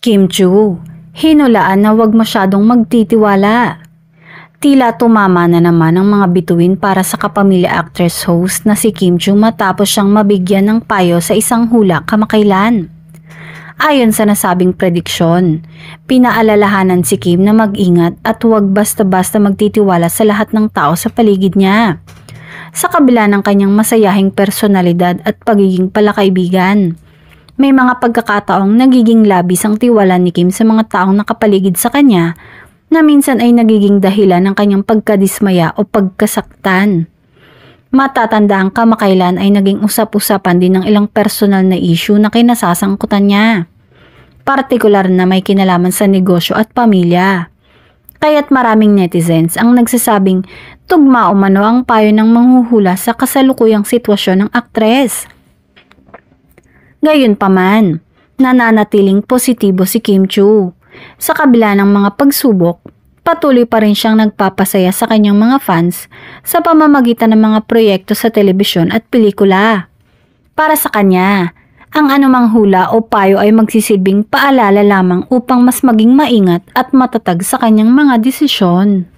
Kim Chu, hinulaan na huwag masyadong magtitiwala. Tila tumama na naman ang mga bituin para sa kapamilya actress host na si Kim Chu matapos siyang mabigyan ng payo sa isang hula kamakailan. Ayon sa nasabing prediksyon, pinaalalahanan si Kim na mag-ingat at huwag basta-basta magtitiwala sa lahat ng tao sa paligid niya. Sa kabila ng kanyang masayahing personalidad at pagiging palakaibigan, may mga pagkakataong nagiging labis ang tiwala ni Kim sa mga taong nakapaligid sa kanya na minsan ay nagiging dahilan ng kanyang pagkadismaya o pagkasaktan. Matatandaan kamakailan ay naging usap-usapan din ng ilang personal na issue na kinasasangkutan niya. Partikular na may kinalaman sa negosyo at pamilya. Kaya't maraming netizens ang nagsasabing tugma umano ang payo ng manghuhula sa kasalukuyang sitwasyon ng aktres. Gayunpaman, nananatiling positibo si Kim Chu. Sa kabila ng mga pagsubok, patuloy pa rin siyang nagpapasaya sa kanyang mga fans sa pamamagitan ng mga proyekto sa telebisyon at pelikula. Para sa kanya, ang anumang hula o payo ay magsisilbing paalala lamang upang mas maging maingat at matatag sa kanyang mga desisyon.